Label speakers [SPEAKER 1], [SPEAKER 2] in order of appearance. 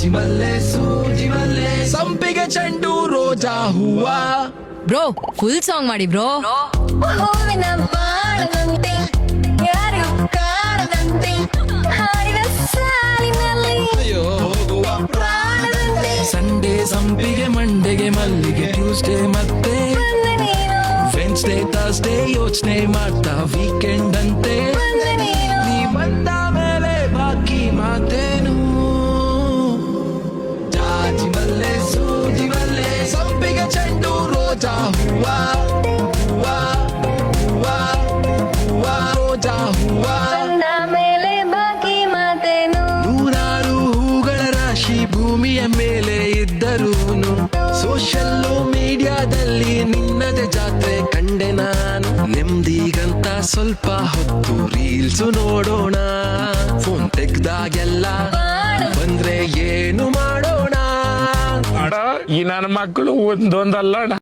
[SPEAKER 1] ಜಾಜಿ ಮಲ್ಲೆ ಸೂಜಿ ಮಲ್ಲೆ ಸಂಪಿಗೆ ಚೆಂಡು ರೋಜಾ ಹೂವ.
[SPEAKER 2] ಬ್ರೋ ಫುಲ್ ಸಾಂಗ್ ಮಾಡಿ ಬ್ರೋ.
[SPEAKER 3] ಹೂವಿನ ಬಾಳದಂತೆ ಯಾರಿಗೂ ಕಾಣದಂತೆ ಹಾಡಿನ ಸಾಲಿನಲ್ಲಿ
[SPEAKER 1] ಹೋಗುವ
[SPEAKER 3] ಪ್ರಾಣದಂತೆ
[SPEAKER 1] ಸಂಡೇ ಸಂಪಿಗೆ ಮಂಡೆಗೆ ಮಲ್ಲಿಗೆ ಟ್ಯೂಸ್ಡೇ ಮತ್ತೆ
[SPEAKER 3] ಬಂದೆ ನೀನು
[SPEAKER 1] ವೆನ್ಸ್ಡೇ ಥರ್ಸ್ಡೇ ಯೋಚನೆ ಮಾಡ್ತಾ ವೀಕೆಂಡ್ ಅಂತೆ.
[SPEAKER 3] ಬಂದೆ ನೀನು
[SPEAKER 1] ನೀ ಬಂದ ಮೇಲೆ ಬಾಕಿ ಮಾತೇನು. ಜಾಜಿ ಮಲ್ಲೆ ಸೂಜಿ ಮಲ್ಲೆ ಸಂಪಿಗೆ ಚೆಂಡು ರೋಜಾ ಹೂವ ಹೂವ ಹೂವ ಹೂವ ರೋಜಾ ಹೂವ.
[SPEAKER 3] ಬಂದ ಮೇಲೆ ಬಾಕಿ ಮಾತೇನು
[SPEAKER 1] ನೂರಾರು ಹೂಗಳ ರಾಶಿ ಭೂಮಿಯ ಮೇಲೆ ಇದ್ದರೂನು ಸೋಷಿಯಲ್ ಮೀಡಿಯಾದಲ್ಲಿ ನಿನ್ನದೇ ಜಾತ್ರೆ ಕಂಡೆ ನಾನು. ನೆಮ್ಮದಿಗಂತ ಸ್ವಲ್ಪ ಹೊತ್ತು ರೀಲ್ಸ್ ನೋಡೋಣ, ಫೋನ್ ತೆಗ್ದಾಗೆಲ್ಲ ಬಂದ್ರೆ ಏನು ಮಾಡೋಣ.
[SPEAKER 4] ಅಡ ಈ ನನ್ನ ಮಕ್ಕಳು ಒಂದೊಂದಲ್ಲ ಅಣ್ಣ.